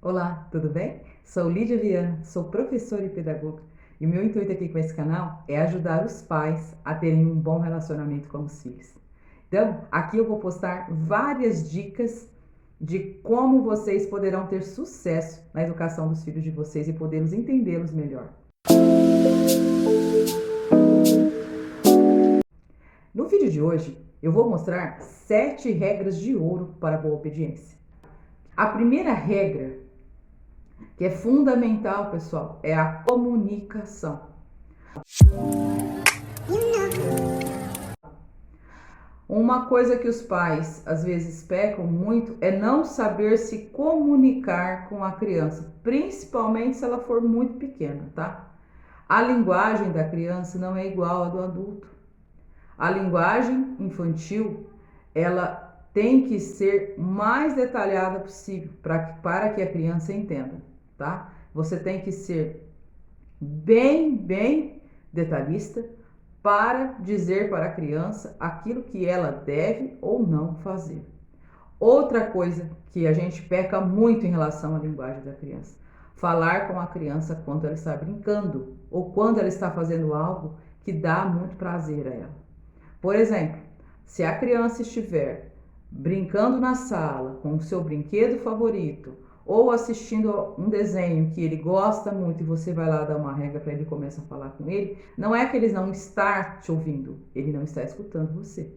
Olá, tudo bem? Sou Lídia Viana, sou professora e pedagoga e o meu intuito aqui com esse canal é ajudar os pais a terem um bom relacionamento com os filhos. Então, aqui eu vou postar várias dicas de como vocês poderão ter sucesso na educação dos filhos de vocês e podê-los entendê-los melhor. No vídeo de hoje, eu vou mostrar 7 regras de ouro para a boa obediência. A primeira regra, que é fundamental, pessoal, é a comunicação. Uma coisa que os pais às vezes pecam muito é não saber se comunicar com a criança, principalmente se ela for muito pequena, tá? A linguagem da criança não é igual à do adulto. A linguagem infantil, ela tem que ser mais detalhada possível para que a criança entenda, tá? Você tem que ser bem detalhista para dizer para a criança aquilo que ela deve ou não fazer. Outra coisa que a gente peca muito em relação à linguagem da criança, falar com a criança quando ela está brincando ou quando ela está fazendo algo que dá muito prazer a ela. Por exemplo, se a criança estiver brincando na sala com o seu brinquedo favorito ou assistindo um desenho que ele gosta muito e você vai lá dar uma regra para ele e começa a falar com ele, não é que ele não está te ouvindo, ele não está escutando você,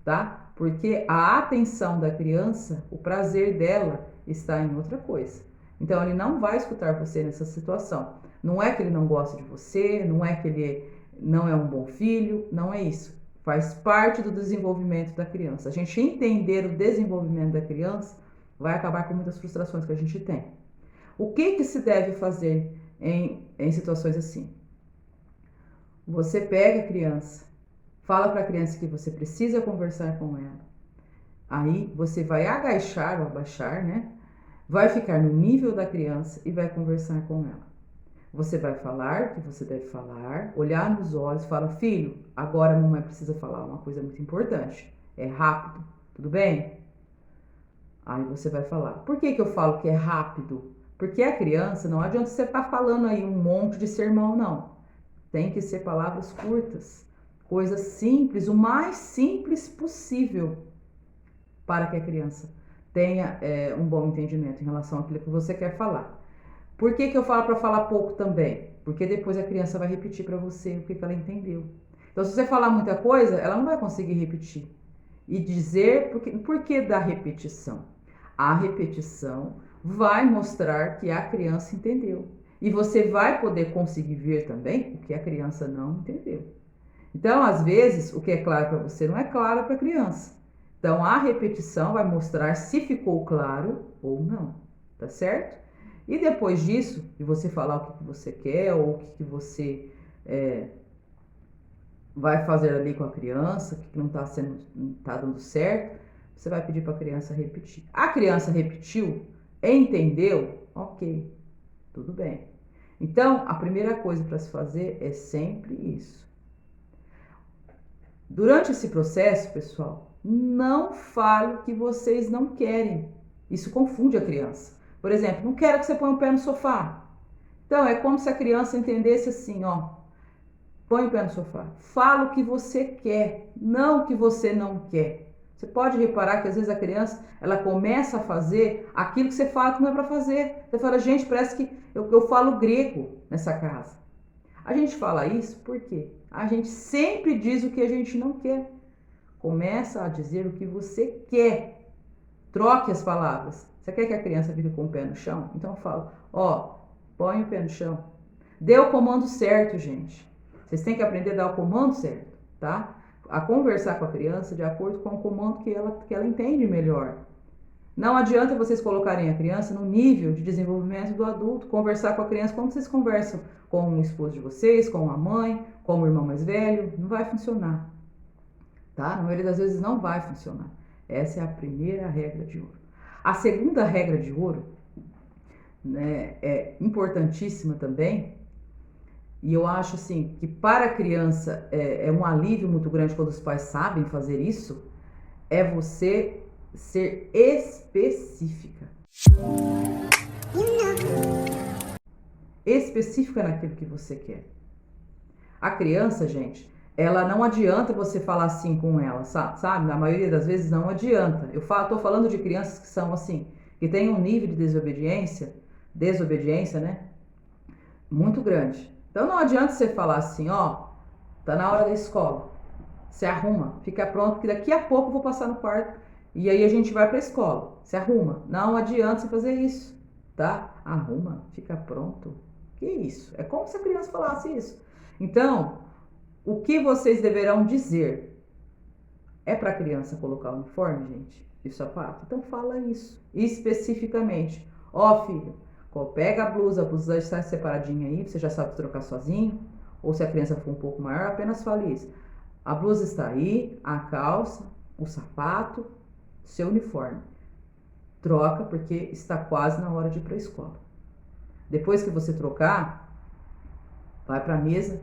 tá? Porque a atenção da criança, o prazer dela está em outra coisa. Então ele não vai escutar você nessa situação. Não é que ele não gosta de você, não é que ele não é um bom filho, não é isso. Faz parte do desenvolvimento da criança. A gente entender o desenvolvimento da criança vai acabar com muitas frustrações que a gente tem. O que se deve fazer em situações assim? Você pega a criança, fala para a criança que você precisa conversar com ela. Aí você vai agachar ou abaixar, né? Vai ficar no nível da criança e vai conversar com ela. Você vai falar o que você deve falar, olhar nos olhos, fala: filho, agora a mamãe precisa falar uma coisa muito importante. É rápido, tudo bem? Aí você vai falar. Por que eu falo que é rápido? Porque a criança, não adianta você estar falando aí um monte de sermão, não. Tem que ser palavras curtas, coisas simples, o mais simples possível, para que a criança tenha um bom entendimento em relação àquilo que você quer falar. Por que eu falo para falar pouco também? Porque depois a criança vai repetir para você o que ela entendeu. Então, se você falar muita coisa, ela não vai conseguir repetir. E dizer por que da repetição. A repetição vai mostrar que a criança entendeu. E você vai poder conseguir ver também o que a criança não entendeu. Então, às vezes, o que é claro para você não é claro para a criança. Então, a repetição vai mostrar se ficou claro ou não, tá certo? E depois disso, de você falar o que você quer ou o que você vai fazer ali com a criança, o que não está dando certo, você vai pedir para a criança repetir. A criança repetiu, entendeu? Ok, tudo bem. Então, a primeira coisa para se fazer é sempre isso. Durante esse processo, pessoal, não fale o que vocês não querem. Isso confunde a criança. Por exemplo, não quero que você ponha o pé no sofá. Então, é como se a criança entendesse assim, ó. Põe o pé no sofá. Fala o que você quer, não o que você não quer. Você pode reparar que às vezes a criança, ela começa a fazer aquilo que você fala que não é para fazer. Você fala: gente, parece que eu falo grego nessa casa. A gente fala isso porque a gente sempre diz o que a gente não quer. Começa a dizer o que você quer. Troque as palavras. Você quer que a criança fique com o pé no chão? Então fala: ó, põe o pé no chão. Dê o comando certo, gente. Vocês têm que aprender a dar o comando certo, tá? A conversar com a criança de acordo com o comando que ela entende melhor. Não adianta vocês colocarem a criança no nível de desenvolvimento do adulto, conversar com a criança como vocês conversam com o esposo de vocês, com a mãe, com o irmão mais velho. Não vai funcionar, tá? Na maioria das vezes não vai funcionar. Essa é a primeira regra de ouro. A segunda regra de ouro, né, é importantíssima também, e eu acho assim que para a criança é um alívio muito grande quando os pais sabem fazer isso, é você ser específica. específica naquilo que você quer. A criança, gente, ela não adianta você falar assim com ela, sabe? Na maioria das vezes não adianta. Tô falando de crianças que são assim, que têm um nível de desobediência, né? Muito grande. Então não adianta você falar assim, ó, tá na hora da escola. Se arruma, fica pronto, que daqui a pouco eu vou passar no quarto e aí a gente vai pra escola. Se arruma. Não adianta você fazer isso, tá? Arruma, fica pronto. Que isso? É como se a criança falasse isso. Então, o que vocês deverão dizer? É para a criança colocar o uniforme, gente? E sapato? Então fala isso, especificamente. Ó, filho, pega a blusa já está separadinha aí, você já sabe trocar sozinho. Ou se a criança for um pouco maior, apenas fale isso. A blusa está aí, a calça, o sapato, seu uniforme. Troca, porque está quase na hora de ir para a escola. Depois que você trocar, vai para a mesa.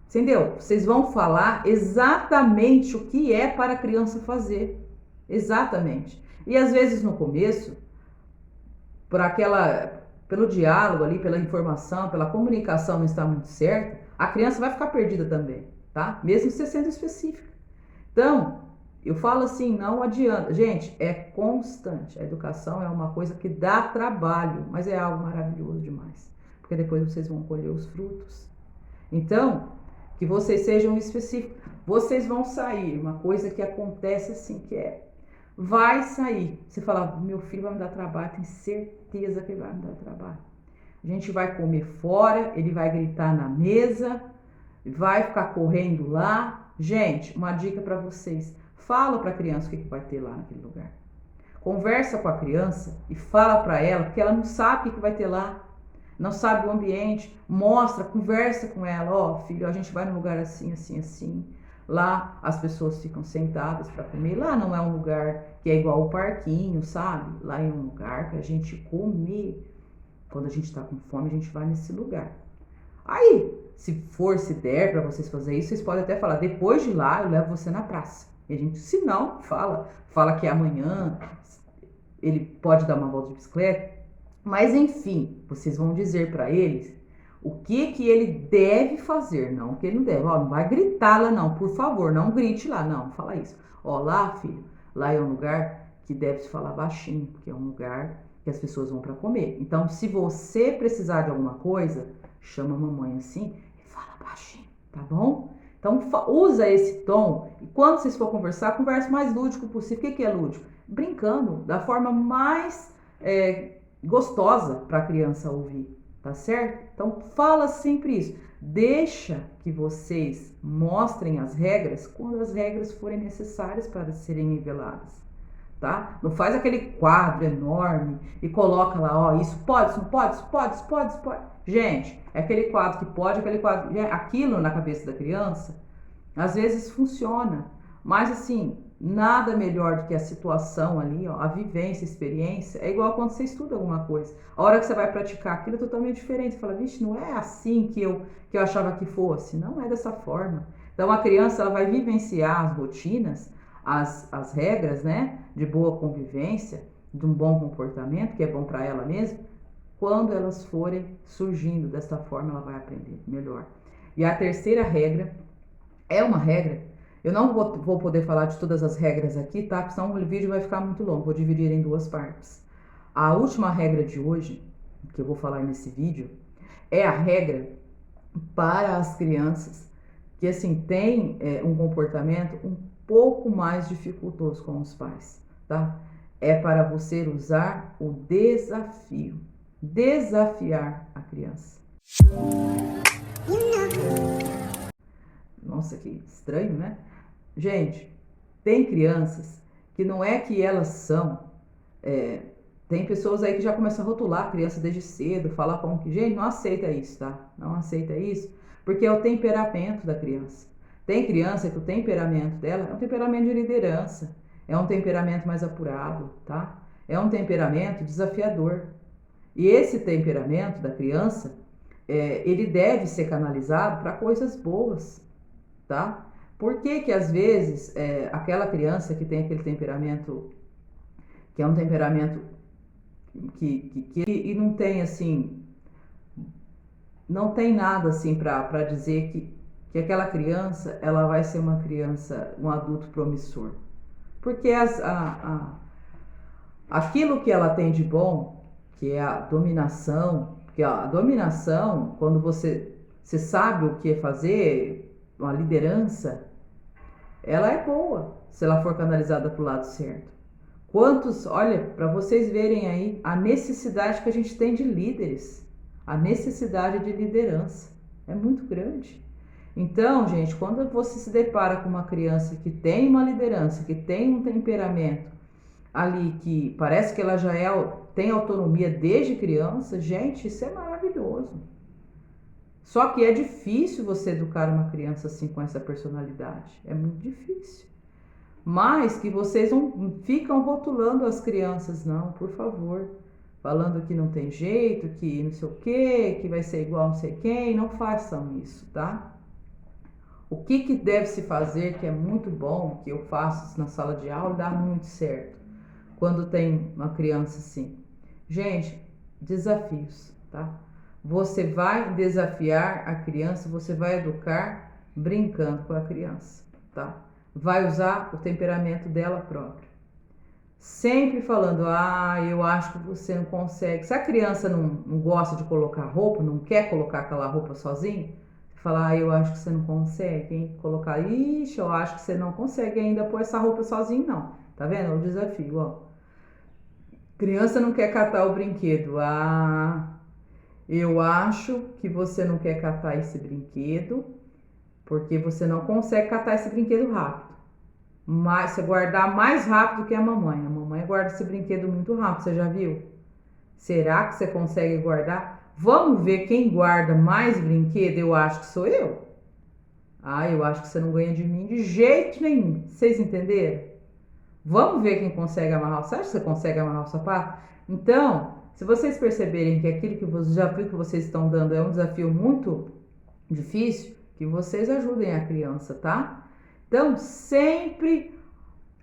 Entendeu? Vocês vão falar exatamente o que é para a criança fazer. Exatamente. E às vezes no começo, pelo diálogo ali, pela informação, pela comunicação não está muito certa, a criança vai ficar perdida também, tá? Mesmo você sendo específica. Então, eu falo assim, não adianta. Gente, é constante. A educação é uma coisa que dá trabalho, mas é algo maravilhoso demais. Porque depois vocês vão colher os frutos. Então, que vocês sejam específicos. Vocês vão sair, uma coisa que acontece assim, que vai sair. Você fala, meu filho vai me dar trabalho, tenho certeza que ele vai me dar trabalho. A gente vai comer fora, ele vai gritar na mesa, vai ficar correndo lá. Gente, uma dica para vocês. Fala para a criança o que vai ter lá naquele lugar. Conversa com a criança e fala para ela, porque ela não sabe o que vai ter lá. Não sabe o ambiente, mostra, conversa com ela, ó, filho, a gente vai num lugar assim, assim, assim. Lá as pessoas ficam sentadas para comer. Lá não é um lugar que é igual o parquinho, sabe? Lá é um lugar pra gente comer. Quando a gente tá com fome, a gente vai nesse lugar. Aí, se der para vocês fazer isso, vocês podem até falar, depois de lá eu levo você na praça. E a gente, se não, fala que amanhã ele pode dar uma volta de bicicleta. Mas enfim, vocês vão dizer para eles o que ele deve fazer, não o que ele não deve. Ó, não vai gritar lá não, por favor, não grite lá, não, fala isso. Ó, lá, filho, lá é um lugar que deve se falar baixinho, porque é um lugar que as pessoas vão para comer. Então, se você precisar de alguma coisa, chama a mamãe assim e fala baixinho, tá bom? Então, usa esse tom e quando vocês for conversar, converse o mais lúdico possível. O que é lúdico? Brincando, da forma mais gostosa para a criança ouvir, tá certo? Então fala sempre isso. Deixa que vocês mostrem as regras quando as regras forem necessárias para serem niveladas, tá? Não faz aquele quadro enorme e coloca lá, ó, isso pode, isso não pode, isso pode, isso pode, isso pode. Gente, é aquele quadro que pode, aquele quadro, aquilo na cabeça da criança, às vezes funciona, mas assim, nada melhor do que a situação ali, ó, a vivência, a experiência. É igual quando você estuda alguma coisa. A hora que você vai praticar aquilo é totalmente diferente. Você fala, vixe, não é assim que eu achava que fosse. Não é dessa forma. Então a criança ela vai vivenciar as rotinas, as regras, né, de boa convivência, de um bom comportamento, que é bom para ela mesma. Quando elas forem surgindo dessa forma, ela vai aprender melhor. E a terceira regra é uma regra. Eu não vou poder falar de todas as regras aqui, tá? Porque senão o vídeo vai ficar muito longo. Vou dividir em duas partes. A última regra de hoje, que eu vou falar nesse vídeo, é a regra para as crianças que, assim, têm um comportamento um pouco mais dificultoso com os pais, tá? É para você usar o desafio. Desafiar a criança. Nossa, que estranho, né? Gente, tem crianças que não é que elas são. Tem pessoas aí que já começam a rotular a criança desde cedo, falar como que, gente, não aceita isso, tá? Não aceita isso, porque é o temperamento da criança. Tem criança que o temperamento dela é um temperamento de liderança, é um temperamento mais apurado, tá? É um temperamento desafiador. E esse temperamento da criança, ele deve ser canalizado para coisas boas, tá? Por que que às vezes aquela criança que tem aquele temperamento, que é um temperamento que não tem assim não tem nada assim para dizer que aquela criança ela vai ser uma criança, um adulto promissor. Porque aquilo que ela tem de bom, que é a dominação, porque a dominação, quando você sabe o que fazer, uma liderança, ela é boa se ela for canalizada para o lado certo. Olha, para vocês verem aí a necessidade que a gente tem de líderes, a necessidade de liderança é muito grande. Então, gente, quando você se depara com uma criança que tem uma liderança, que tem um temperamento ali que parece que ela já tem autonomia desde criança, gente, isso é maravilhoso. Só que é difícil você educar uma criança assim com essa personalidade, é muito difícil. Mas que vocês não ficam rotulando as crianças, não, por favor. Falando que não tem jeito, que não sei o que vai ser igual não sei quem, não façam isso, tá? O que deve se fazer, que é muito bom, que eu faço na sala de aula, dá muito certo. Quando tem uma criança assim. Gente, desafios, tá? Você vai desafiar a criança, você vai educar brincando com a criança, tá? Vai usar o temperamento dela própria. Sempre falando, eu acho que você não consegue. Se a criança não gosta de colocar roupa, não quer colocar aquela roupa sozinha, falar, eu acho que você não consegue, hein? Colocar, eu acho que você não consegue ainda pôr essa roupa sozinho, não. Tá vendo? É o desafio, ó. Criança não quer catar o brinquedo. Eu acho que você não quer catar esse brinquedo porque você não consegue catar esse brinquedo rápido. Mas você guardar mais rápido que a mamãe. A mamãe guarda esse brinquedo muito rápido, você já viu? Será que você consegue guardar? Vamos ver quem guarda mais brinquedo? Eu acho que sou eu. Eu acho que você não ganha de mim de jeito nenhum. Vocês entenderam? Vamos ver quem consegue amarrar o sapato. Você acha que você consegue amarrar o sapato? Então, se vocês perceberem que aquilo que o desafio que vocês estão dando é um desafio muito difícil, que vocês ajudem a criança, tá? Então, sempre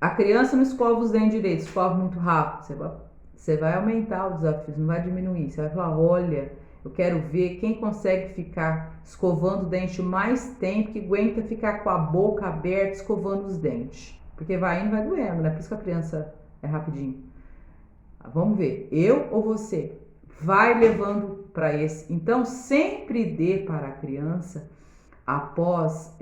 a criança não escova os dentes direito, escova muito rápido. Você vai aumentar o desafio, não vai diminuir. Você vai falar, olha, eu quero ver quem consegue ficar escovando o dente mais tempo, que aguenta ficar com a boca aberta escovando os dentes. Porque vai indo, vai doendo, né? Por isso que a criança é rapidinho. Vamos ver, eu ou você? Vai levando para esse. Então, sempre dê para a criança, após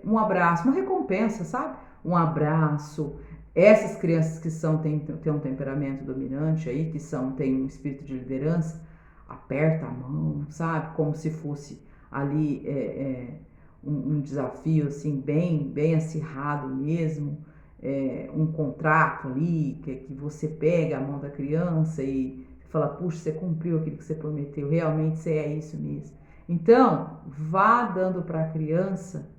um abraço, uma recompensa, sabe? Um abraço. Essas crianças que têm um temperamento dominante aí, que têm um espírito de liderança, aperta a mão, sabe? Como se fosse ali um desafio assim, bem acirrado mesmo. Um contrato ali, que você pega a mão da criança e fala, puxa, você cumpriu aquilo que você prometeu, realmente você é isso mesmo. Então, vá dando para a criança,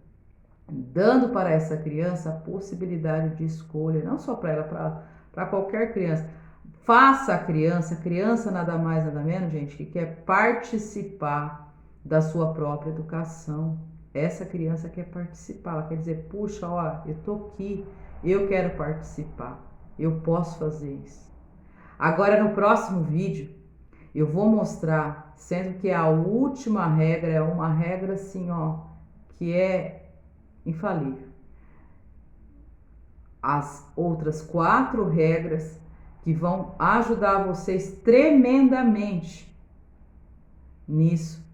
dando para essa criança a possibilidade de escolha, não só para ela, para qualquer criança. Faça a criança nada mais, nada menos, gente, que quer participar da sua própria educação. Essa criança quer participar, ela quer dizer, puxa, ó, eu tô aqui, eu quero participar, eu posso fazer isso. Agora, no próximo vídeo, eu vou mostrar, sendo que a última regra é uma regra assim, ó, que é infalível. As outras 4 regras que vão ajudar vocês tremendamente nisso,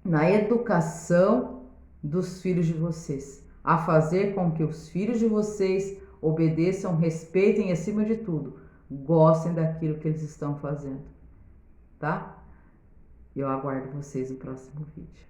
na educação dos filhos de vocês, a fazer com que os filhos de vocês obedeçam, respeitem e, acima de tudo, gostem daquilo que eles estão fazendo, tá? Eu aguardo vocês no próximo vídeo.